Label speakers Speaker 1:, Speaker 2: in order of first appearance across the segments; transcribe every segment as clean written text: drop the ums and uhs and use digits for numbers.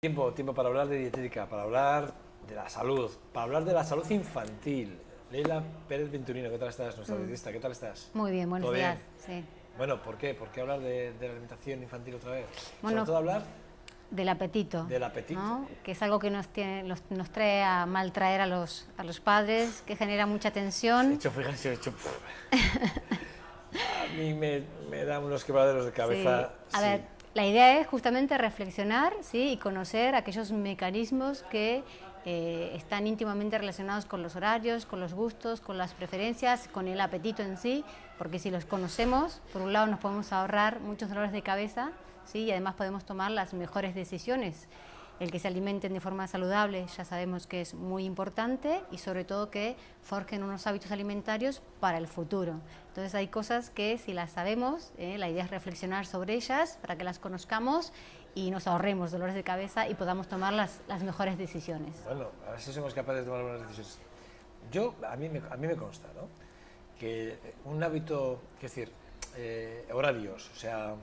Speaker 1: Tiempo para hablar de dietética, para hablar de la salud, para hablar de la salud infantil. Leila Pérez Venturino, ¿qué tal estás? Nuestra dietista, ¿qué tal estás?
Speaker 2: Muy bien, buenos
Speaker 1: ¿Todo bien?
Speaker 2: días. Sí.
Speaker 1: Bueno, ¿por qué? ¿Por qué hablar de la alimentación infantil otra vez?
Speaker 2: Bueno,
Speaker 1: Sobre todo hablar
Speaker 2: del apetito.
Speaker 1: del apetito.
Speaker 2: ¿No? Que es algo que nos trae a maltraer a los padres, que genera mucha tensión.
Speaker 1: Fíjense, a mí me da unos quebraderos de cabeza.
Speaker 2: Sí. A ver, la idea es justamente reflexionar, ¿sí? Y conocer aquellos mecanismos que están íntimamente relacionados con los horarios, con los gustos, con las preferencias, con el apetito en sí, porque si los conocemos, por un lado nos podemos ahorrar muchos dolores de cabeza, ¿sí? Y además podemos tomar las mejores decisiones. El que se alimenten de forma saludable ya sabemos que es muy importante y sobre todo que forjen unos hábitos alimentarios para el futuro. Entonces hay cosas que si las sabemos, la idea es reflexionar sobre ellas para que las conozcamos y nos ahorremos dolores de cabeza y podamos tomar las mejores decisiones.
Speaker 1: Bueno, a ver si somos capaces de tomar buenas decisiones. A mí me consta, ¿no? Que un hábito, es decir, horarios, o sea,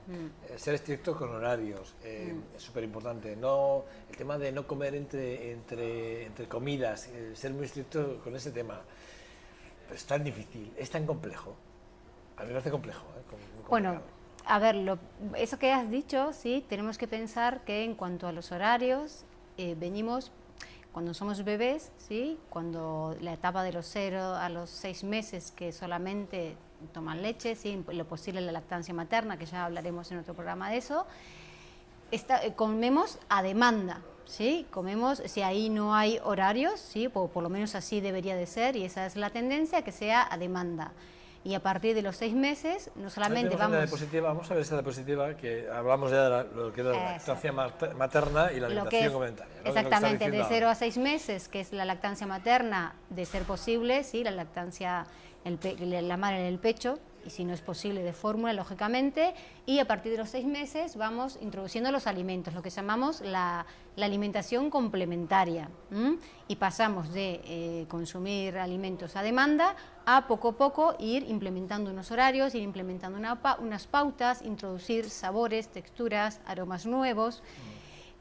Speaker 1: ser estricto con horarios, es súper importante. No, el tema de no comer entre comidas, ser muy estricto con ese tema. Pero es tan difícil, es tan complejo. A mí me parece complejo.
Speaker 2: Bueno, a ver, eso que has dicho, sí, tenemos que pensar que en cuanto a los horarios, venimos cuando somos bebés, ¿sí? Cuando la etapa de los 0 a los 6 meses que solamente toman leche, ¿sí? Lo posible la lactancia materna, que ya hablaremos en otro programa de eso, comemos a demanda, ¿sí? Comemos, si ahí no hay horarios, ¿sí? Por lo menos así debería de ser y esa es la tendencia, que sea a demanda. Y a partir de los 6 meses, no solamente vamos...
Speaker 1: Vamos a ver esta diapositiva, que hablamos ya de lo que es la lactancia materna y la alimentación complementaria, ¿no?
Speaker 2: Exactamente, de 0 a 6 meses, que es la lactancia materna, de ser posible, ¿sí? La lactancia, la madre en el pecho, y si no es posible de fórmula, lógicamente, y a partir de los 6 meses vamos introduciendo los alimentos, lo que llamamos la alimentación complementaria, y pasamos de consumir alimentos a demanda a poco ir implementando unos horarios, ir implementando unas pautas, introducir sabores, texturas, aromas nuevos.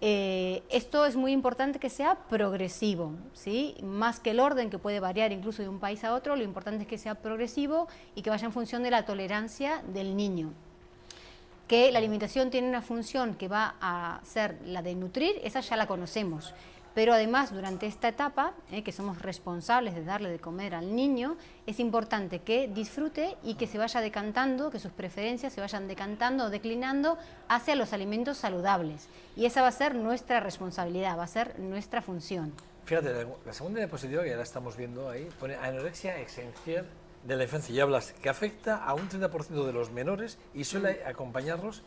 Speaker 2: Esto es muy importante que sea progresivo, ¿sí? Más que el orden, que puede variar incluso de un país a otro, lo importante es que sea progresivo y que vaya en función de la tolerancia del niño. Que la alimentación tiene una función que va a ser la de nutrir, esa ya la conocemos, pero además durante esta etapa, que somos responsables de darle de comer al niño, es importante que disfrute y que se vaya decantando, que sus preferencias se vayan decantando o declinando hacia los alimentos saludables. Y esa va a ser nuestra responsabilidad, va a ser nuestra función.
Speaker 1: Fíjate, la segunda diapositiva que ya la estamos viendo ahí, pone anorexia esencial de la infancia y hablas que afecta a un 30% de los menores y suele acompañarlos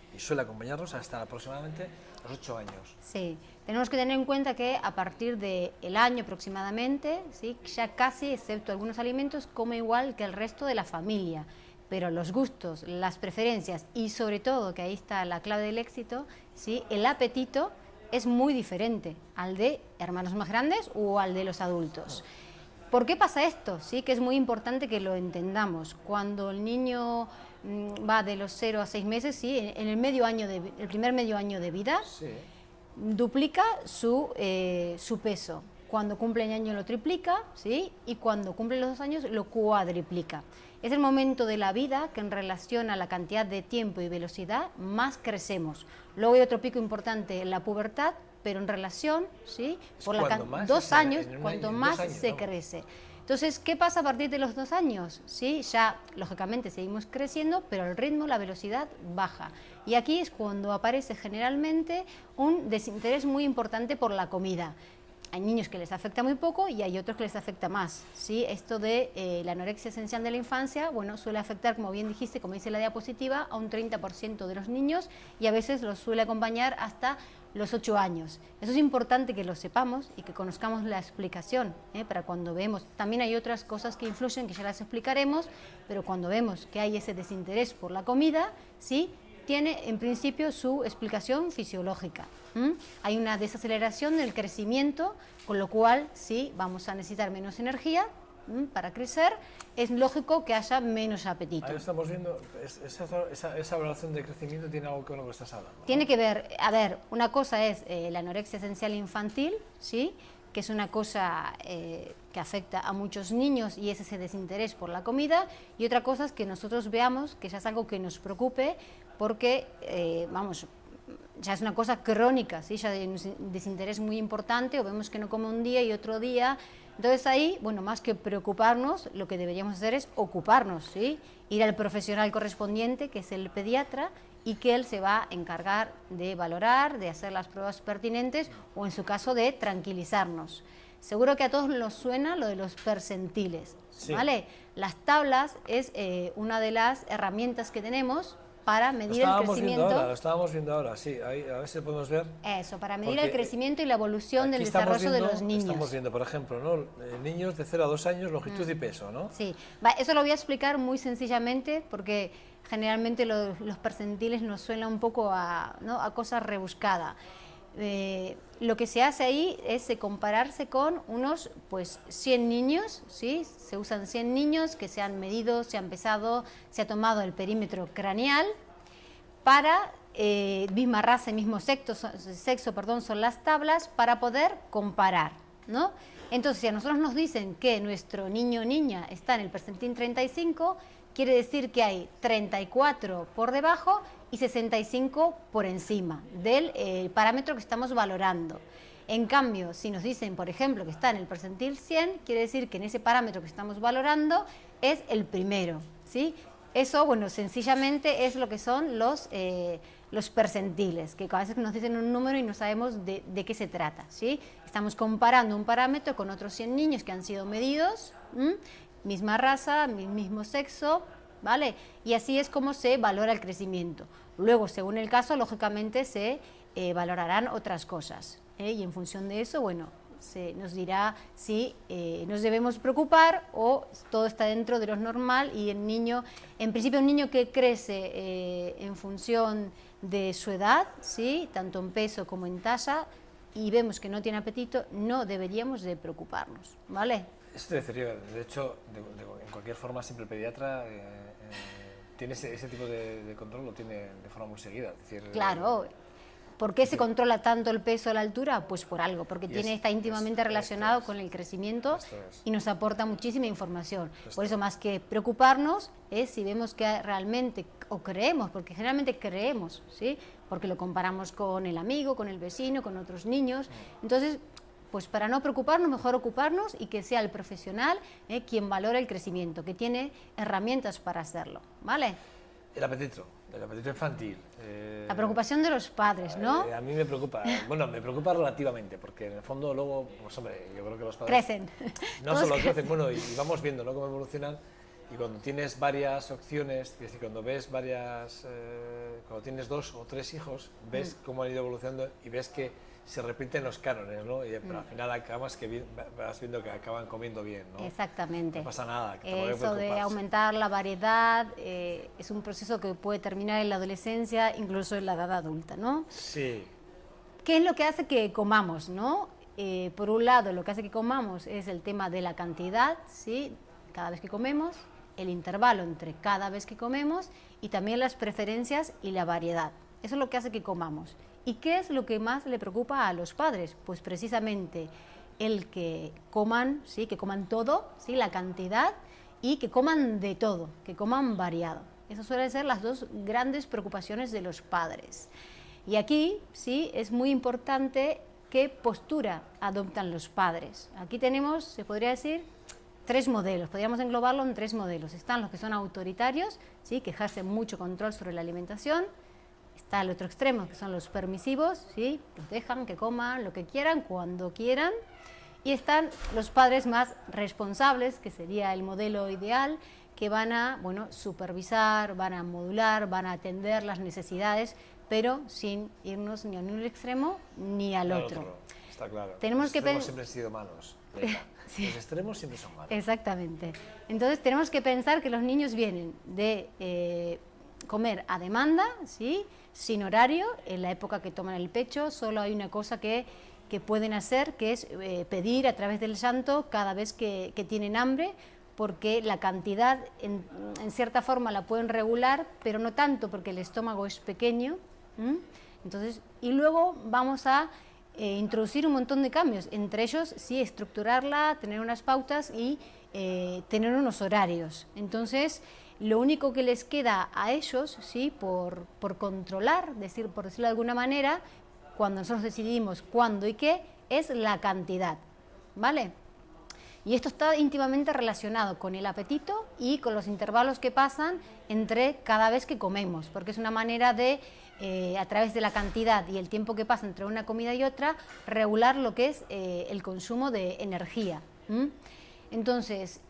Speaker 1: hasta aproximadamente los 8 años.
Speaker 2: Sí, tenemos que tener en cuenta que a partir del año aproximadamente, ¿sí? Ya casi, excepto algunos alimentos, come igual que el resto de la familia, pero los gustos, las preferencias y sobre todo, que ahí está la clave del éxito, ¿sí? El apetito es muy diferente al de hermanos más grandes o al de los adultos. ¿Por qué pasa esto? Sí, que es muy importante que lo entendamos. Cuando el niño va de los 0 a 6 meses, ¿sí? En el primer medio año de vida, sí, duplica su peso. Cuando cumple el año lo triplica, ¿sí? Y cuando cumple los 2 años lo cuadriplica. Es el momento de la vida que en relación a la cantidad de tiempo y velocidad más crecemos. Luego hay otro pico importante en la pubertad, pero en relación, ¿sí? Por 2 años, cuanto más se crece. Entonces, ¿qué pasa a partir de los 2 años? ¿Sí? Ya, lógicamente, seguimos creciendo, pero el ritmo, la velocidad baja. Y aquí es cuando aparece generalmente un desinterés muy importante por la comida. Hay niños que les afecta muy poco y hay otros que les afecta más, ¿sí? Esto de la anorexia esencial de la infancia, bueno, suele afectar, como bien dijiste, como dice la diapositiva, a un 30% de los niños y a veces los suele acompañar hasta los 8 años. Eso es importante que lo sepamos y que conozcamos la explicación, para cuando vemos. También hay otras cosas que influyen, que ya las explicaremos, pero cuando vemos que hay ese desinterés por la comida, ¿sí? Tiene en principio su explicación fisiológica. Hay una desaceleración del crecimiento, con lo cual sí, vamos a necesitar menos energía, para crecer, es lógico que haya menos apetito.
Speaker 1: Ahí estamos viendo, esa evaluación de crecimiento tiene algo que con lo que estás hablando, ¿no?
Speaker 2: Tiene que ver, a ver, una cosa es la anorexia esencial infantil, ¿sí? Que es una cosa que afecta a muchos niños y es ese desinterés por la comida, y otra cosa es que nosotros veamos que ya es algo que nos preocupe porque, vamos, ya es una cosa crónica, ¿sí? Ya hay un desinterés muy importante, o vemos que no come un día y otro día. Entonces ahí, bueno, más que preocuparnos, lo que deberíamos hacer es ocuparnos, ¿sí? Ir al profesional correspondiente, que es el pediatra, y que él se va a encargar de valorar, de hacer las pruebas pertinentes o en su caso de tranquilizarnos. Seguro que a todos nos suena lo de los percentiles,
Speaker 1: sí.
Speaker 2: ¿Vale? Las tablas es una de las herramientas que tenemos para medir el crecimiento.
Speaker 1: Lo estábamos viendo ahora, sí, ahí, a ver si podemos ver.
Speaker 2: Eso, para medir el crecimiento y la evolución del desarrollo de los niños.
Speaker 1: Estamos viendo, por ejemplo, ¿no? Niños de 0 a 2 años, longitud y peso, ¿no?
Speaker 2: Sí, eso lo voy a explicar muy sencillamente porque generalmente los percentiles nos suenan un poco a, ¿no? a cosa rebuscada. Lo que se hace ahí es compararse con unos 100 niños, ¿sí? Se usan 100 niños que se han medido, se han pesado, se ha tomado el perímetro craneal para misma raza y mismo sexo, son las tablas para poder comparar, ¿no? Entonces, si a nosotros nos dicen que nuestro niño o niña está en el percentil 35, quiere decir que hay 34 por debajo y 65 por encima del parámetro que estamos valorando. En cambio, si nos dicen, por ejemplo, que está en el percentil 100, quiere decir que en ese parámetro que estamos valorando es el primero, ¿sí? Eso, bueno, sencillamente es lo que son los percentiles, que a veces nos dicen un número y no sabemos de qué se trata, ¿sí? Estamos comparando un parámetro con otros 100 niños que han sido medidos, misma raza, mismo sexo, ¿vale? Y así es como se valora el crecimiento. Luego, según el caso, lógicamente se valorarán otras cosas, y en función de eso, bueno, se nos dirá si nos debemos preocupar o todo está dentro de lo normal y el niño, en principio un niño que crece en función de su edad, ¿sí? Tanto en peso como en talla, y vemos que no tiene apetito, no deberíamos de preocuparnos, ¿vale?
Speaker 1: Esto te decía, de hecho, en cualquier forma siempre el pediatra tiene ese tipo de control, lo tiene de forma muy seguida. Es decir,
Speaker 2: claro. ¿Por qué se controla tanto el peso a la altura? Pues por algo, porque está íntimamente relacionado con el crecimiento y nos aporta muchísima información. Por eso, más que preocuparnos, es si vemos que realmente, o creemos, porque generalmente creemos, ¿sí? Porque lo comparamos con el amigo, con el vecino, con otros niños. Entonces, pues para no preocuparnos, mejor ocuparnos y que sea el profesional quien valora el crecimiento, que tiene herramientas para hacerlo, ¿vale?
Speaker 1: El apetito infantil.
Speaker 2: La preocupación de los padres, ¿no?
Speaker 1: A mí me preocupa, bueno, me preocupa relativamente, porque en el fondo luego, pues hombre, yo creo que los padres...
Speaker 2: Crecen.
Speaker 1: No solo crecen, bueno, y vamos viendo, ¿no?, cómo evolucionan, y cuando tienes varias opciones, es decir, cuando ves cuando tienes 2 o 3 hijos, ves cómo han ido evolucionando y ves que se repiten los cánones, ¿no? Pero al final acabas vas viendo que acaban comiendo bien, ¿no?
Speaker 2: Exactamente.
Speaker 1: No pasa nada.
Speaker 2: Eso de aumentar la variedad es un proceso que puede terminar en la adolescencia, incluso en la edad adulta, ¿no?
Speaker 1: Sí.
Speaker 2: ¿Qué es lo que hace que comamos, no? Por un lado, lo que hace que comamos es el tema de la cantidad, ¿sí? Cada vez que comemos, el intervalo entre cada vez que comemos y también las preferencias y la variedad. Eso es lo que hace que comamos. ¿Y qué es lo que más le preocupa a los padres? Pues precisamente el que coman, ¿sí? Que coman todo, ¿sí? La cantidad, y que coman de todo, que coman variado. Esas suelen ser las dos grandes preocupaciones de los padres. Y aquí, sí, es muy importante qué postura adoptan los padres. Aquí tenemos, se podría decir, 3 modelos, podríamos englobarlo en 3 modelos. Están los que son autoritarios, ¿sí? Que ejercen mucho control sobre la alimentación. Está el otro extremo, que son los permisivos, ¿sí? Los dejan que coman lo que quieran, cuando quieran. Y están los padres más responsables, que sería el modelo ideal, que van a, bueno, supervisar, van a modular, van a atender las necesidades, pero sin irnos ni a un extremo ni al otro.
Speaker 1: Está claro.
Speaker 2: Tenemos
Speaker 1: los extremos siempre han sido malos. Sí. Los extremos siempre son malos.
Speaker 2: Exactamente. Entonces tenemos que pensar que los niños vienen de comer a demanda, ¿sí? Sin horario, en la época que toman el pecho. Solo hay una cosa que que pueden hacer, que es pedir a través del llanto cada vez que tienen hambre, porque la cantidad en cierta forma la pueden regular, pero no tanto porque el estómago es pequeño. Entonces, y luego vamos a introducir un montón de cambios, entre ellos sí estructurarla, tener unas pautas y tener unos horarios. Entonces, lo único que les queda a ellos, ¿sí?, por controlar, por decirlo de alguna manera, cuando nosotros decidimos cuándo y qué, es la cantidad, ¿vale? Y esto está íntimamente relacionado con el apetito y con los intervalos que pasan entre cada vez que comemos, porque es una manera de, a través de la cantidad y el tiempo que pasa entre una comida y otra, regular lo que es el consumo de energía. Entonces,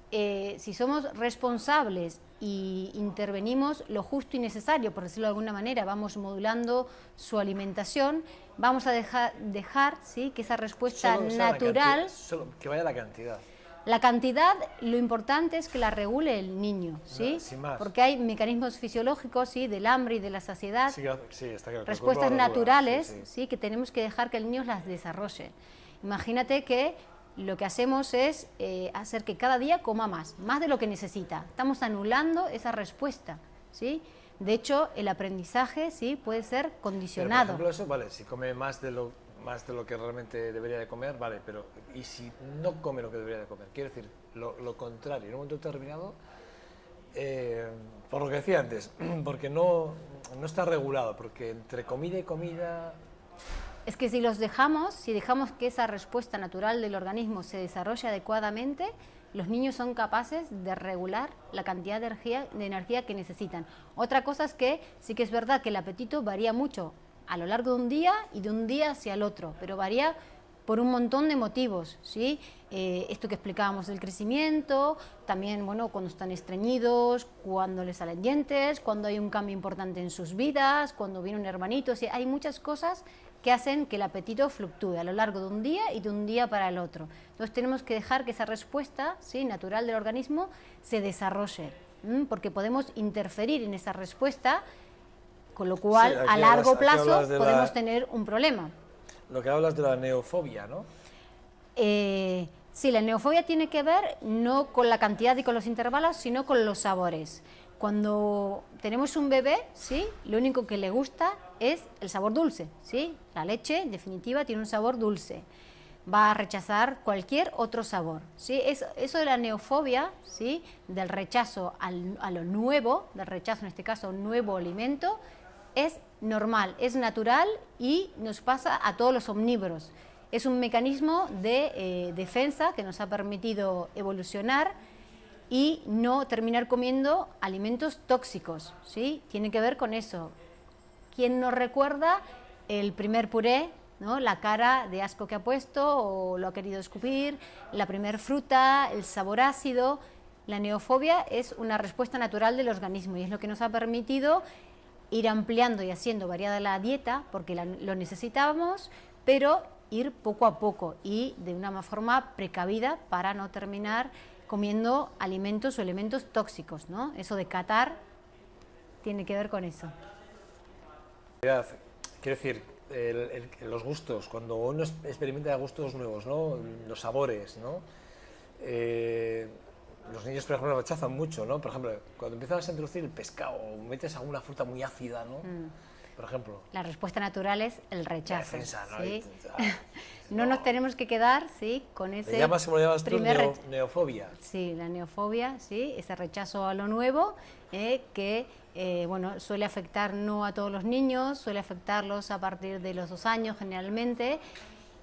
Speaker 2: si somos responsables y intervenimos lo justo y necesario, por decirlo de alguna manera, vamos modulando su alimentación, vamos a dejar ¿sí?, que esa respuesta natural...
Speaker 1: Solo que vaya la cantidad.
Speaker 2: La cantidad, lo importante es que la regule el niño, ¿sí?
Speaker 1: Sin más.
Speaker 2: Porque hay mecanismos fisiológicos, ¿sí?, del hambre y de la saciedad,
Speaker 1: Sí, está claro.
Speaker 2: respuestas naturales, sí, que tenemos que dejar que el niño las desarrolle. Imagínate que lo que hacemos es hacer que cada día coma más de lo que necesita. Estamos anulando esa respuesta, ¿sí? De hecho, el aprendizaje, ¿sí?, puede ser condicionado.
Speaker 1: Pero, por ejemplo, eso, vale, si come más de lo que realmente debería de comer, vale, pero ¿y si no come lo que debería de comer? Quiero decir, lo contrario, en un momento determinado, por lo que decía antes, porque no está regulado, porque entre comida y comida...
Speaker 2: Es que si dejamos que esa respuesta natural del organismo se desarrolle adecuadamente, los niños son capaces de regular la cantidad de energía que necesitan. Otra cosa es que sí que es verdad que el apetito varía mucho a lo largo de un día y de un día hacia el otro, pero varía por un montón de motivos, ¿sí? Esto que explicábamos del crecimiento, también, bueno, cuando están estreñidos, cuando les salen dientes, cuando hay un cambio importante en sus vidas, cuando viene un hermanito, ¿sí? Hay muchas cosas que hacen que el apetito fluctúe a lo largo de un día y de un día para el otro. Entonces tenemos que dejar que esa respuesta, ¿sí?, natural del organismo se desarrolle, porque podemos interferir en esa respuesta, con lo cual
Speaker 1: Sí,
Speaker 2: a largo plazo podemos tener un problema.
Speaker 1: Lo que hablas de la neofobia, ¿no?
Speaker 2: Sí, la neofobia tiene que ver no con la cantidad y con los intervalos, sino con los sabores. Cuando tenemos un bebé, ¿sí?, lo único que le gusta es el sabor dulce, ¿sí? La leche, en definitiva, tiene un sabor dulce. Va a rechazar cualquier otro sabor, ¿sí? Eso de la neofobia, ¿sí?, del rechazo a lo nuevo, del rechazo en este caso a un nuevo alimento, es normal, es natural y nos pasa a todos los omnívoros. Es un mecanismo de defensa que nos ha permitido evolucionar y no terminar comiendo alimentos tóxicos, ¿sí? Tiene que ver con eso. ¿Quién nos recuerda el primer puré, ¿no?, la cara de asco que ha puesto o lo ha querido escupir, la primer fruta, el sabor ácido? La neofobia es una respuesta natural del organismo y es lo que nos ha permitido ir ampliando y haciendo variada la dieta, porque lo necesitábamos, pero ir poco a poco y de una forma precavida para no terminar comiendo alimentos o elementos tóxicos, ¿no? Eso de catar tiene que ver con eso.
Speaker 1: Quiero decir, los gustos, cuando uno experimenta gustos nuevos, ¿no?, los sabores, ¿no? Los niños, por ejemplo, lo rechazan mucho, ¿no? Por ejemplo, cuando empiezas a introducir el pescado o metes alguna fruta muy ácida, ¿no? Por ejemplo.
Speaker 2: La respuesta natural es el rechazo.
Speaker 1: La defensa, ¿no?
Speaker 2: ¿Sí? No nos tenemos que quedar, ¿sí?, con ese
Speaker 1: ¿Cómo le llamas tú?
Speaker 2: primer
Speaker 1: Neofobia.
Speaker 2: Sí, la neofobia, ¿sí?, ese rechazo a lo nuevo, que bueno, suele afectar no a todos los niños, suele afectarlos a partir de los 2 años generalmente,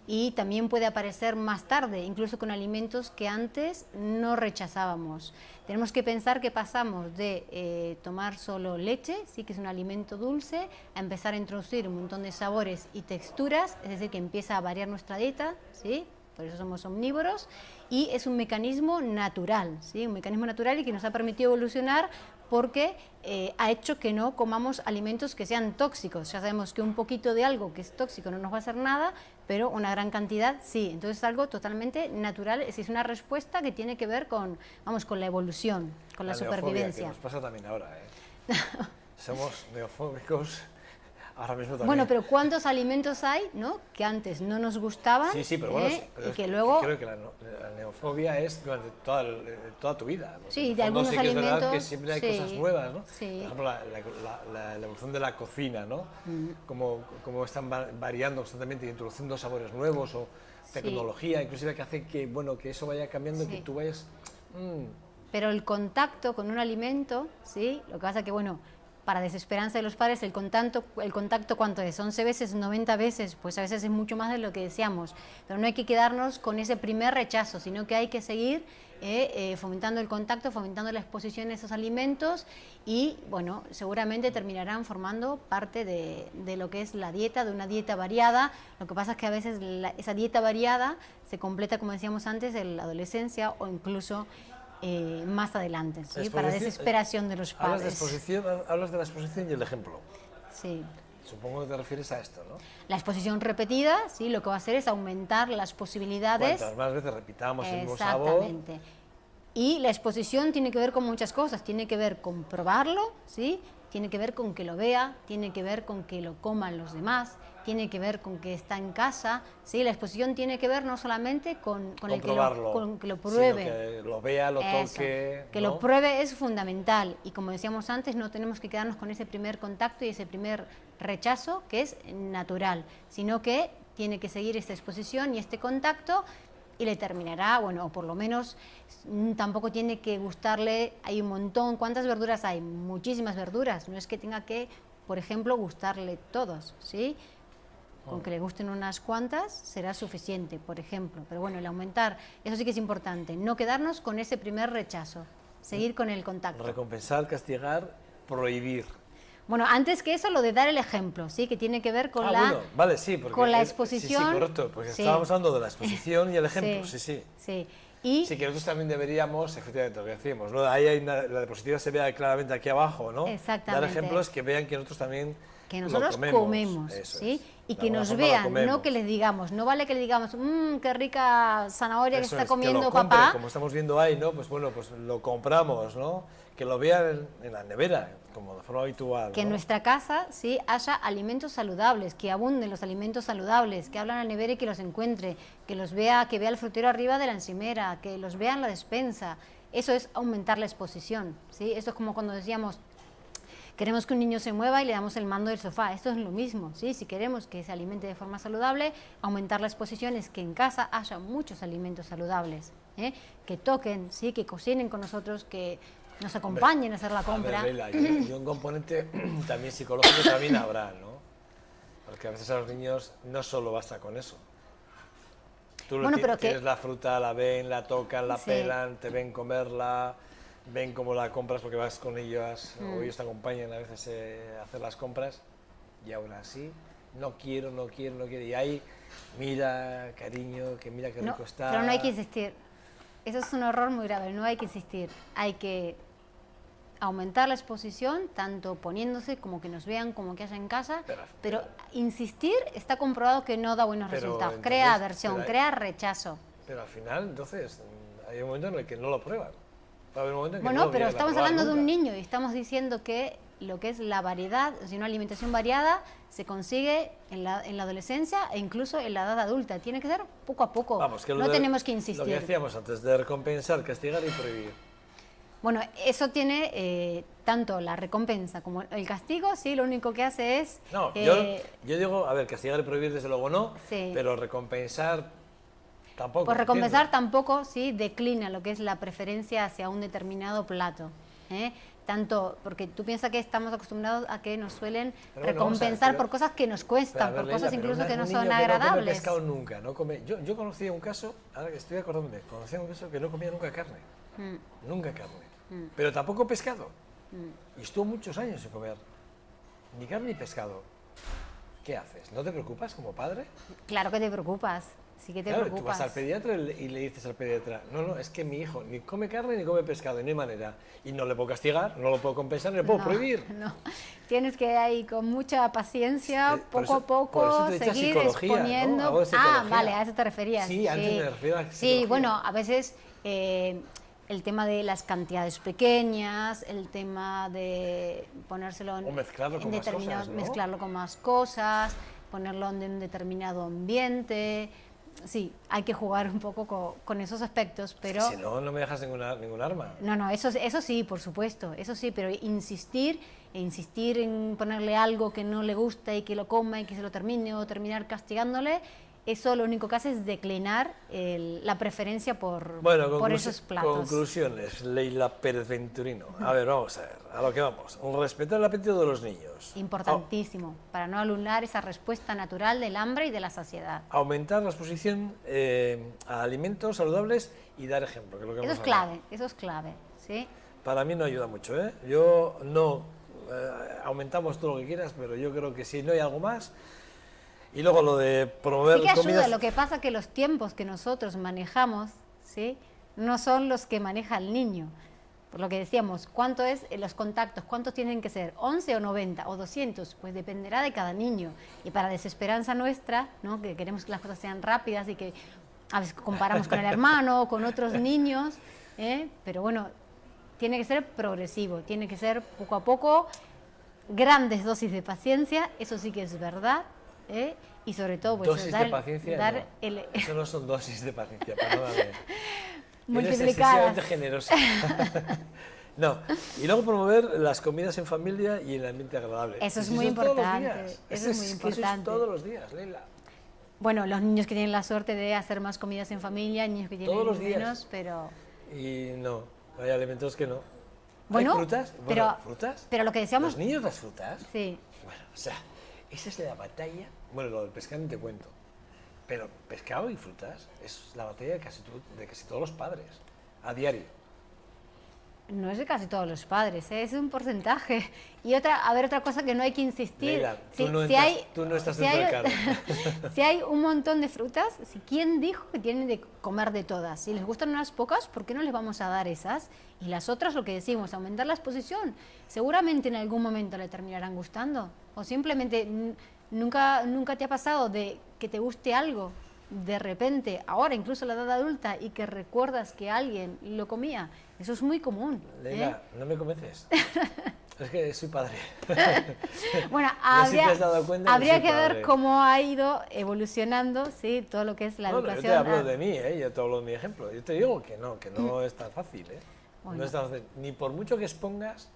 Speaker 2: y también puede aparecer más tarde, incluso con alimentos que antes no rechazábamos. Tenemos que pensar que pasamos de tomar solo leche, sí, que es un alimento dulce, a empezar a introducir un montón de sabores y texturas, es decir, que empieza a variar nuestra dieta, ¿sí? Por eso somos omnívoros, y es un mecanismo natural, ¿sí?, un mecanismo natural y que nos ha permitido evolucionar porque ha hecho que no comamos alimentos que sean tóxicos. Ya sabemos que un poquito de algo que es tóxico no nos va a hacer nada, pero una gran cantidad sí. Entonces es algo totalmente natural, es una respuesta que tiene que ver con, vamos, con la evolución, con la supervivencia.
Speaker 1: Que nos pasa también ahora, ¿eh? Somos neofóbicos ahora mismo también.
Speaker 2: Bueno, pero ¿cuántos alimentos hay, ¿no?, que antes no nos gustaban?
Speaker 1: Sí, pero bueno, pero
Speaker 2: y que luego...
Speaker 1: creo que la neofobia es durante toda tu vida.
Speaker 2: Sí,
Speaker 1: En
Speaker 2: de
Speaker 1: el fondo
Speaker 2: algunos
Speaker 1: sí que es verdad que
Speaker 2: alimentos,
Speaker 1: siempre hay
Speaker 2: sí,
Speaker 1: cosas nuevas, ¿no?
Speaker 2: sí.
Speaker 1: Por ejemplo, la evolución de la cocina, ¿no? Cómo están variando constantemente, introduciendo sabores nuevos o tecnología, inclusive que hace que, bueno, que eso vaya cambiando, que tú vayas...
Speaker 2: Pero el contacto con un alimento, ¿sí? Lo que pasa que, bueno, para desesperanza de los padres, el contacto ¿cuánto es? 11 veces, 90 veces, pues a veces es mucho más de lo que deseamos. Pero no hay que quedarnos con ese primer rechazo, sino que hay que seguir fomentando el contacto, fomentando la exposición a esos alimentos y, bueno, seguramente terminarán formando parte de lo que es la dieta, de una dieta variada. Lo que pasa es que a veces esa dieta variada se completa, como decíamos antes, en la adolescencia o incluso más adelante, ¿sí? Para desesperación de los padres.
Speaker 1: Hablas de la exposición y el ejemplo.
Speaker 2: Sí.
Speaker 1: Supongo que te refieres a esto, ¿no?
Speaker 2: La exposición repetida, ¿sí? Lo que va a hacer es aumentar las posibilidades.
Speaker 1: Cuantas más veces repitamos el mismo sabor.
Speaker 2: Exactamente. Y la exposición tiene que ver con muchas cosas. Tiene que ver con probarlo, ¿sí? Tiene que ver con que lo vea, tiene que ver con que lo coman los demás, tiene que ver con que está en casa, ¿sí? La exposición tiene que ver no solamente con el que lo pruebe,
Speaker 1: sino que lo vea, lo toque,
Speaker 2: que
Speaker 1: ¿no?
Speaker 2: lo pruebe es fundamental y como decíamos antes, no tenemos que quedarnos con ese primer contacto y ese primer rechazo que es natural, sino que tiene que seguir esta exposición y este contacto y le terminará, bueno, o por lo menos tampoco tiene que gustarle, hay un montón, ¿cuántas verduras hay? Muchísimas verduras, no es que tenga que, por ejemplo, gustarle todos, ¿sí? Con que le gusten unas cuantas será suficiente, por ejemplo, pero bueno, el aumentar, eso sí que es importante, no quedarnos con ese primer rechazo, seguir con el contacto.
Speaker 1: Recompensar, castigar, prohibir.
Speaker 2: Bueno, antes que eso, lo de dar el ejemplo, ¿sí? Que tiene que ver con
Speaker 1: bueno, vale, sí, porque
Speaker 2: con la exposición.
Speaker 1: Sí, correcto, porque estábamos hablando de la exposición y el ejemplo, sí.
Speaker 2: Y
Speaker 1: sí, que nosotros también deberíamos, efectivamente, lo que decimos, ¿no? Ahí hay la diapositiva se vea claramente aquí abajo, ¿no?
Speaker 2: Exactamente.
Speaker 1: Dar ejemplos que vean que nosotros también
Speaker 2: que nosotros comemos,
Speaker 1: eso
Speaker 2: ¿sí?
Speaker 1: Es.
Speaker 2: Y que nos vean, no que les digamos, no vale que le digamos, qué rica zanahoria
Speaker 1: eso
Speaker 2: que está
Speaker 1: es,
Speaker 2: comiendo
Speaker 1: que lo compre,
Speaker 2: papá.
Speaker 1: Como estamos viendo ahí, ¿no? Pues bueno, pues lo compramos, ¿no? Que lo vean en la nevera, como de forma habitual.
Speaker 2: Que en
Speaker 1: ¿no?
Speaker 2: nuestra casa, sí, haya alimentos saludables, que abunden los alimentos saludables, que abran la nevera y que los encuentre, que los vea, que vea el frutero arriba de la encimera, que los vea en la despensa. Eso es aumentar la exposición, ¿sí? Eso es como cuando decíamos, queremos que un niño se mueva y le damos el mando del sofá. Esto es lo mismo, ¿sí? Si queremos que se alimente de forma saludable, aumentar la exposición es que en casa haya muchos alimentos saludables, que toquen, ¿sí? Que cocinen con nosotros, que nos acompañen a hacer la compra.
Speaker 1: A ver, Leila, y un componente también psicológico también habrá, ¿no? Porque a veces a los niños no solo basta con eso. Tú tienes la fruta, la ven, la tocan, la pelan, te ven comerla, ven cómo la compras porque vas con ellos o ellos te acompañan a veces a hacer las compras y aún así no quiero. Y ahí, mira, cariño, que mira qué rico está.
Speaker 2: Pero no hay que insistir. Eso es un error muy grave, no hay que insistir. Hay que aumentar la exposición, tanto poniéndose como que nos vean, como que haya en casa, pero insistir está comprobado que no da buenos resultados. Entonces, crea aversión, crea rechazo.
Speaker 1: Pero al final, entonces, hay un momento en el que no lo prueban. Va a haber un momento en que
Speaker 2: bueno,
Speaker 1: no
Speaker 2: pero estamos hablando
Speaker 1: nunca.
Speaker 2: de un niño y estamos diciendo que lo que es la variedad, o sea, una alimentación variada, se consigue en la adolescencia e incluso en la edad adulta. Tiene que ser poco a poco,
Speaker 1: Vamos, que
Speaker 2: no tenemos que insistir.
Speaker 1: Lo que decíamos antes, de recompensar, castigar y prohibir.
Speaker 2: Bueno, eso tiene tanto la recompensa como el castigo, sí, lo único que hace es...
Speaker 1: No, yo digo, a ver, castigar y prohibir desde luego no,
Speaker 2: sí.
Speaker 1: Pero recompensar tampoco.
Speaker 2: Pues recompensar tampoco, sí, declina lo que es la preferencia hacia un determinado plato. Tanto, porque tú piensas que estamos acostumbrados a que nos suelen recompensar por cosas que nos cuestan, por cosas incluso que no son agradables.
Speaker 1: No come pescado nunca, no come... Yo conocí un caso, ahora que estoy acordándome, conocí un caso que no comía nunca carne. Nunca carne. Pero tampoco pescado. Y estuvo muchos años sin comer ni carne ni pescado. ¿Qué haces? ¿No te preocupas como padre?
Speaker 2: Claro que te preocupas. Sí que te preocupas.
Speaker 1: Tú vas al pediatra y le dices al pediatra, no, es que mi hijo ni come carne ni come pescado, y no hay manera. Y no le puedo castigar, no lo puedo compensar, ni le puedo prohibir.
Speaker 2: No, tienes que ir con mucha paciencia, poco a poco, seguir exponiendo.
Speaker 1: ¿no?
Speaker 2: Vale, a eso te referías.
Speaker 1: Sí, antes me refiero a
Speaker 2: sí, bueno, a veces el el tema de las cantidades pequeñas, el tema de ponérselo
Speaker 1: O mezclarlo con más cosas, ¿no?
Speaker 2: mezclarlo con más cosas, ponerlo en un determinado ambiente. Sí, hay que jugar un poco con esos aspectos, pero...
Speaker 1: Si no, no me dejas ningún arma.
Speaker 2: No, eso sí, por supuesto, eso sí, pero insistir en ponerle algo que no le gusta y que lo coma y que se lo termine o terminar castigándole, eso lo único que hace es declinar la preferencia por esos platos.
Speaker 1: Conclusiones, Leila Pérez Venturino. A ver, vamos a ver, a lo que vamos. Respetar el apetito de los niños.
Speaker 2: Importantísimo, para no anular esa respuesta natural del hambre y de la saciedad.
Speaker 1: Aumentar la exposición a alimentos saludables y dar ejemplo. Que es lo que
Speaker 2: Eso es clave, ¿sí?
Speaker 1: Para mí no ayuda mucho, ¿eh? Yo no... aumentamos todo lo que quieras, pero yo creo que si no hay algo más... Y luego lo de promover
Speaker 2: sí que ayuda,
Speaker 1: comidas...
Speaker 2: lo que pasa es que los tiempos que nosotros manejamos, ¿sí?, no son los que maneja el niño. Por lo que decíamos, ¿cuánto es los contactos? ¿Cuántos tienen que ser? ¿11 o 90 o 200? Pues dependerá de cada niño. Y para desesperanza nuestra, ¿no?, que queremos que las cosas sean rápidas y que a veces comparamos con el hermano o con otros niños, pero bueno, tiene que ser progresivo, tiene que ser poco a poco, grandes dosis de paciencia, eso sí que es verdad. Y sobre todo, pues,
Speaker 1: dosis de paciencia, no. Eso no son dosis de paciencia, perdóname.
Speaker 2: Multiplicadas.
Speaker 1: Eres excesivamente generosa. No, y luego promover las comidas en familia y en el ambiente agradable.
Speaker 2: Eso es muy importante. Eso es muy importante.
Speaker 1: Eso es todos los días, Leila.
Speaker 2: Bueno, los niños que tienen la suerte de hacer más comidas en familia, niños que tienen
Speaker 1: todos los
Speaker 2: menos,
Speaker 1: días.
Speaker 2: Pero...
Speaker 1: Y no, hay alimentos que no.
Speaker 2: Bueno,
Speaker 1: ¿hay frutas?
Speaker 2: Pero,
Speaker 1: ¿frutas?
Speaker 2: Pero lo que decíamos...
Speaker 1: ¿Los niños las frutas?
Speaker 2: Sí.
Speaker 1: Bueno, o sea, esa es la batalla. Bueno, lo del pescado ni te cuento. Pero pescado y frutas es la batalla de casi todos los padres, a diario.
Speaker 2: No es de casi todos los padres, es un porcentaje. Y otra cosa que no hay que insistir.
Speaker 1: Leila, tú no estás dentro del carro.
Speaker 2: Si hay un montón de frutas, ¿quién dijo que tienen de comer de todas? Si les gustan unas pocas, ¿por qué no les vamos a dar esas? Y las otras, lo que decimos, aumentar la exposición. Seguramente en algún momento le terminarán gustando. O simplemente nunca te ha pasado de que te guste algo de repente, ahora incluso a la edad adulta, y que recuerdas que alguien lo comía. Eso es muy común.
Speaker 1: Leila, no me convences. Es que soy padre.
Speaker 2: Bueno, habría que ver cómo ha ido evolucionando, ¿sí?, todo lo que es la educación.
Speaker 1: Yo te hablo de mí, yo te hablo de mi ejemplo. Yo te digo que no es tan fácil,
Speaker 2: Bueno.
Speaker 1: No es tan fácil. Ni por mucho que expongas...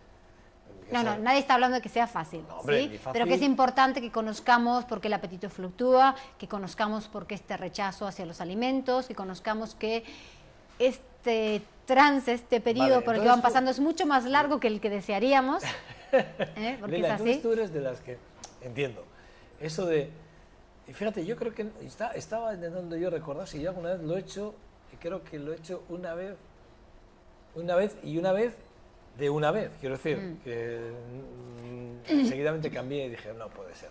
Speaker 2: No, nadie está hablando de que sea fácil,
Speaker 1: no, hombre,
Speaker 2: ¿sí?
Speaker 1: ni fácil.
Speaker 2: Pero que es importante que conozcamos por qué el apetito fluctúa, que conozcamos por qué este rechazo hacia los alimentos, que conozcamos que este trance, este periodo por el que van pasando es mucho más largo que el que desearíamos, porque
Speaker 1: Leila,
Speaker 2: es así.
Speaker 1: tú eres de las que, entiendo, eso de, y fíjate, yo creo que estaba intentando yo recordar si yo alguna vez lo he hecho, y creo que lo he hecho una vez de una vez, quiero decir, que seguidamente cambié y dije, no puede ser.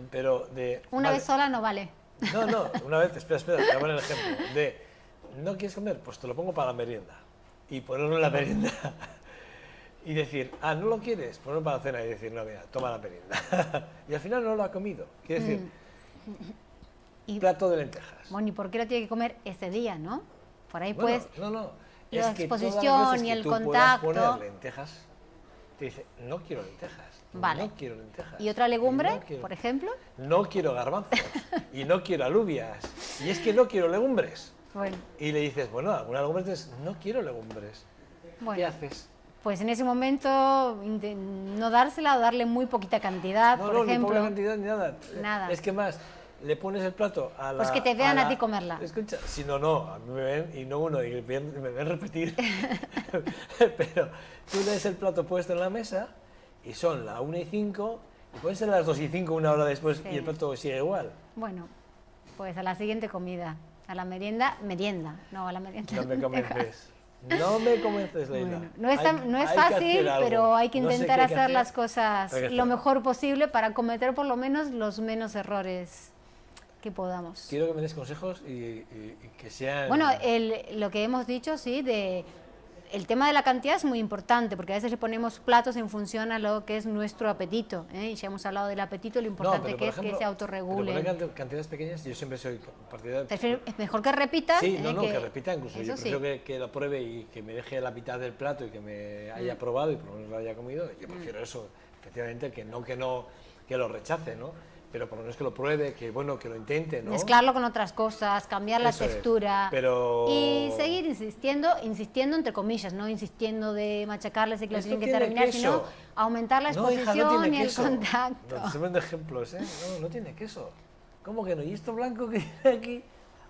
Speaker 1: Pero de...
Speaker 2: Una vez sola no vale.
Speaker 1: No, una vez, espera, te voy a poner el ejemplo. De, ¿no quieres comer? Pues te lo pongo para la merienda. Y ponerlo en la merienda. Y decir, ¿no lo quieres? Ponerlo para la cena y decir, no, mira, toma la merienda. Y al final no lo ha comido. Quiere decir, plato de lentejas.
Speaker 2: Bueno, ¿y por qué lo tiene que comer ese día, no? Por ahí
Speaker 1: bueno,
Speaker 2: pues...
Speaker 1: No.
Speaker 2: La exposición y el contacto.
Speaker 1: Poner lentejas, te dice, no quiero lentejas.
Speaker 2: Vale.
Speaker 1: No quiero lentejas.
Speaker 2: ¿Y otra legumbre, por ejemplo?
Speaker 1: No quiero garbanzos. Y no quiero alubias. Y es que no quiero legumbres.
Speaker 2: Bueno.
Speaker 1: Y le dices, bueno, alguna legumbre dices, no quiero legumbres.
Speaker 2: Bueno,
Speaker 1: ¿qué haces?
Speaker 2: Pues en ese momento no dársela o darle muy poquita cantidad, por ejemplo.
Speaker 1: Ni poca cantidad ni nada.
Speaker 2: Nada.
Speaker 1: Es que más, le pones el plato a la...
Speaker 2: Pues que te vean a ti comerla.
Speaker 1: Escucha, si no, a mí me ven y no uno, y me ven repetir. Pero tú lees el plato puesto en la mesa y son las 1:05 y pueden ser las 2:05 una hora después, sí. Y el plato sigue igual.
Speaker 2: Bueno, pues a la siguiente comida, a la merienda, no a la merienda.
Speaker 1: No me convences. No me convences, Leila.
Speaker 2: Bueno, no es fácil, pero hay que intentar hacer las cosas lo mejor posible para cometer por lo menos los menos errores que podamos.
Speaker 1: Quiero que me des consejos y que sean...
Speaker 2: Bueno, lo que hemos dicho, sí, de el tema de la cantidad es muy importante, porque a veces le ponemos platos en función a lo que es nuestro apetito, ¿eh? Y ya hemos hablado del apetito, lo importante que es que se autorregule.
Speaker 1: Pero poner cantidades pequeñas, yo siempre soy partidario.
Speaker 2: Es mejor que repita.
Speaker 1: Sí, que repita, incluso yo prefiero
Speaker 2: sí.
Speaker 1: que lo pruebe y que me deje la mitad del plato y que me haya probado y por lo menos lo haya comido. Yo prefiero eso, efectivamente, que lo rechace, ¿no? Pero por lo menos que lo pruebe, que bueno, que lo intente, ¿no?
Speaker 2: Mezclarlo con otras cosas, cambiar la textura,
Speaker 1: pero...
Speaker 2: y seguir insistiendo entre comillas, no insistiendo de machacarles y que lo tienen que terminar, sino aumentar la exposición y el contacto.
Speaker 1: No, estoy poniendo ejemplos, ¿eh? No tiene queso. ¿Cómo que no? ¿Y esto blanco que tiene aquí?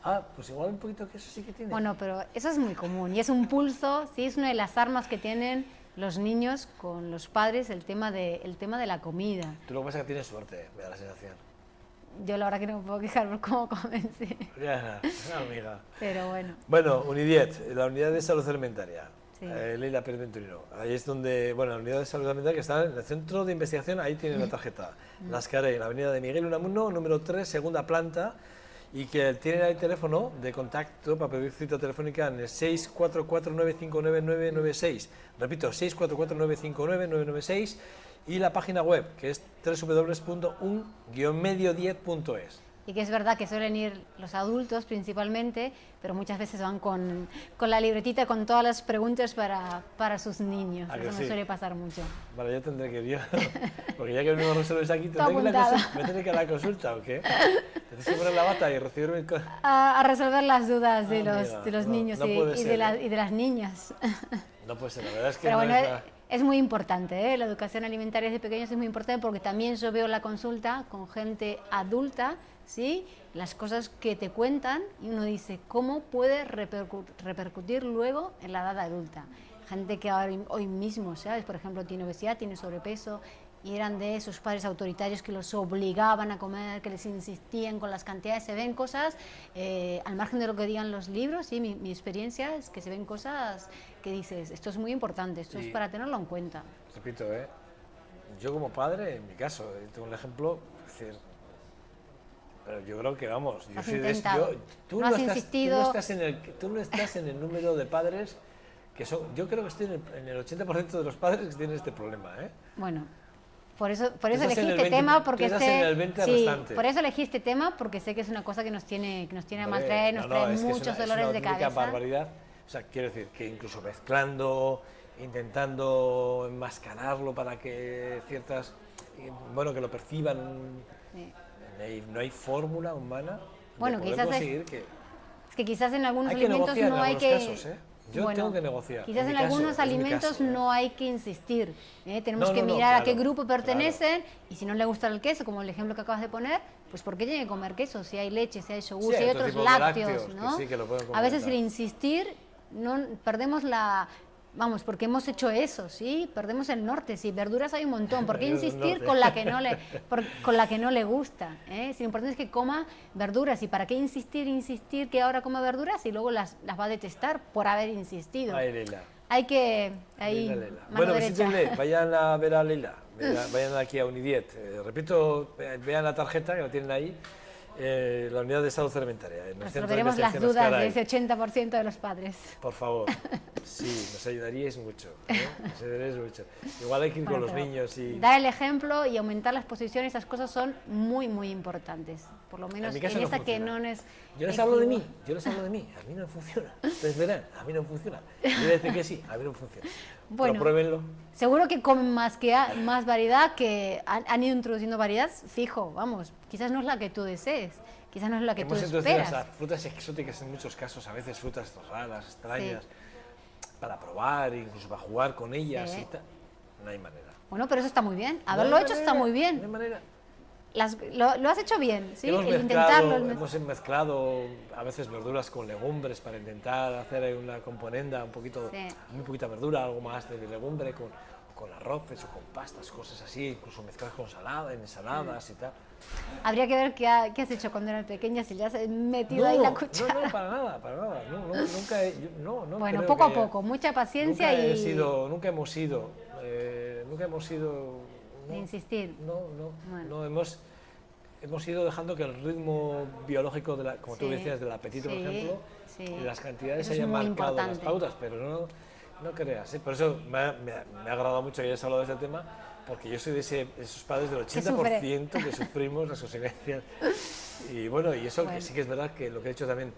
Speaker 1: Ah, pues igual un poquito de queso sí que tiene.
Speaker 2: Bueno, pero eso es muy común y es un pulso, sí, es una de las armas que tienen los niños con los padres, el tema de la comida.
Speaker 1: Tú lo que pasa es que tienes suerte, me da la sensación.
Speaker 2: Yo la verdad que no me puedo quejar por cómo comencé.
Speaker 1: Ya, amiga.
Speaker 2: Pero bueno.
Speaker 1: Bueno, Unidiet, la unidad de salud alimentaria.
Speaker 2: Sí.
Speaker 1: Leila Pérez Venturino. Ahí es donde, bueno, la unidad de salud alimentaria que está en el centro de investigación, ahí tiene la tarjeta. Las Carey, en la avenida de Miguel Unamuno, número 3, segunda planta. Y que tienen ahí teléfono de contacto para pedir cita telefónica en el 644-959-996. Repito, 644-959-996. Y la página web, que es www.un-mediodiet.es.
Speaker 2: Y que es verdad que suelen ir los adultos principalmente, pero muchas veces van con la libretita con todas las preguntas para sus niños. Eso me suele pasar mucho.
Speaker 1: Vale, yo tendré que ir, porque ya que no resuelves aquí, ¿me tendré que ir a la consulta o qué? ¿Tienes que poner la bata y recibirme?
Speaker 2: A resolver las dudas de los niños y de las niñas.
Speaker 1: No puede ser, la verdad es que...
Speaker 2: Pero bueno, es muy importante, ¿eh? La educación alimentaria desde pequeños es muy importante porque también yo veo la consulta con gente adulta, ¿sí? Las cosas que te cuentan y uno dice, ¿cómo puede repercutir luego en la edad adulta? Gente que hoy mismo, ¿sabes? Por ejemplo, tiene obesidad, tiene sobrepeso y eran de esos padres autoritarios que los obligaban a comer, que les insistían con las cantidades. Se ven cosas, al margen de lo que digan los libros, ¿sí? Mi experiencia es que se ven cosas que dices, esto es muy importante, esto es para tenerlo en cuenta.
Speaker 1: Repito, yo como padre, en mi caso, tengo un ejemplo, es decir, pero yo creo que vamos, yo soy tú no estás en el número de padres que son, yo creo que estoy en el 80% de los padres que tienen este problema, ¿eh?
Speaker 2: Bueno, por eso elegí este tema porque por eso elegí este tema porque sé que es una cosa que nos tiene a maltraer, nos trae muchos dolores de cabeza.
Speaker 1: Barbaridad. O sea, quiero decir que incluso mezclando, intentando enmascararlo para que ciertas, bueno, que lo perciban, sí. No hay fórmula humana de poder conseguir que...
Speaker 2: Es que quizás en algunos alimentos no hay que...
Speaker 1: Casos, Yo tengo que negociar.
Speaker 2: Quizás en algunos alimentos no hay que insistir. Tenemos que mirar a qué grupo pertenecen y si no le gusta el queso, como el ejemplo que acabas de poner, pues ¿por qué tiene que comer queso? Si hay leche, si hay yogur, si hay otros lácteos, ¿no?
Speaker 1: Sí,
Speaker 2: a veces el insistir, perdemos la... Vamos, porque hemos hecho eso, ¿sí? Perdemos el norte, sí, verduras hay un montón. ¿Por qué insistir con la que no le gusta? Si lo importante es que coma verduras. ¿Y para qué insistir que ahora coma verduras y luego las va a detestar por haber insistido?
Speaker 1: Ay, Leila.
Speaker 2: Hay que...
Speaker 1: Bueno, visítenle, vayan a ver a Leila, vayan aquí a Unidiet. Repito, vean la tarjeta que la tienen ahí. La unidad de salud alimentaria.
Speaker 2: Resolveremos las dudas de ese 80% de los padres.
Speaker 1: Por favor, sí, nos ayudaríais mucho. Nos ayudaríais mucho. Igual hay que ir con los niños y...
Speaker 2: Dar el ejemplo y aumentar la exposición, esas cosas son muy, muy importantes. Por lo menos en esa que no es...
Speaker 1: Yo les hablo de mí, a mí no funciona. Ustedes verán, a mí no funciona. Yo voy a decir que sí, a mí no funciona.
Speaker 2: Bueno,
Speaker 1: pero pruébenlo.
Speaker 2: Seguro que comen más variedad, que han ido introduciendo variedad, fijo, vamos, quizás no es la que tú desees, quizás no es la que tú esperas.
Speaker 1: Las frutas exóticas en muchos casos, a veces frutas raras, extrañas, para probar, incluso para jugar con ellas y tal. No hay manera.
Speaker 2: Bueno, pero eso está muy bien, haberlo hecho está muy bien.
Speaker 1: No hay manera.
Speaker 2: Lo has hecho bien, ¿sí?
Speaker 1: Hemos mezclado a veces verduras con legumbres para intentar hacer una componenda, muy poquita verdura, algo más de legumbre, con arroces o con pastas, cosas así, incluso mezclar con ensaladas y tal.
Speaker 2: Habría que ver qué has hecho cuando eras pequeña, si le has metido ahí la cuchara.
Speaker 1: No, para nada. Nunca
Speaker 2: bueno, poco a poco, mucha paciencia
Speaker 1: Nunca hemos sido...
Speaker 2: de insistir.
Speaker 1: No, hemos ido dejando que el ritmo biológico, como tú decías, del apetito, por ejemplo, y las cantidades hayan marcado las pautas, pero No creas, ¿eh? Por eso me ha agradado mucho que hayas hablado de este tema, porque yo soy de esos padres del 80% que sufrimos las consecuencias. Y bueno, y eso que sí que es verdad que lo que he dicho también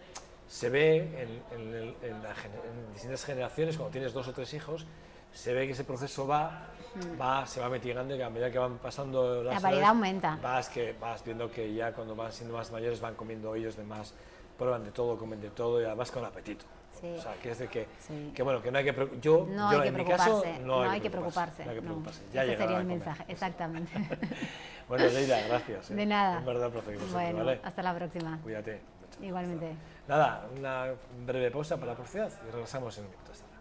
Speaker 1: se ve en distintas generaciones, cuando tienes 2 o 3 hijos, se ve que ese proceso se va mitigando y que a medida que van pasando las
Speaker 2: la variedad aumenta.
Speaker 1: vas viendo que ya cuando van siendo más mayores van comiendo ellos de más, prueban de todo, comen de todo y además con apetito.
Speaker 2: Sí.
Speaker 1: O sea, quiere decir que,
Speaker 2: Sí.
Speaker 1: que bueno, que no hay que
Speaker 2: No hay que
Speaker 1: en mi caso,
Speaker 2: preocuparse. No hay que preocuparse.
Speaker 1: No hay que preocuparse.
Speaker 2: No.
Speaker 1: Ya
Speaker 2: Ese
Speaker 1: llegará
Speaker 2: sería
Speaker 1: a
Speaker 2: el
Speaker 1: comer.
Speaker 2: mensaje, exactamente.
Speaker 1: Bueno, Leila, gracias.
Speaker 2: De nada.
Speaker 1: Un verdadero placer,
Speaker 2: Bueno,
Speaker 1: ¿vale?
Speaker 2: hasta la próxima.
Speaker 1: Cuídate.
Speaker 2: Igualmente.
Speaker 1: Nada, una breve pausa para la publicidad y regresamos en un minuto. Hasta ahora.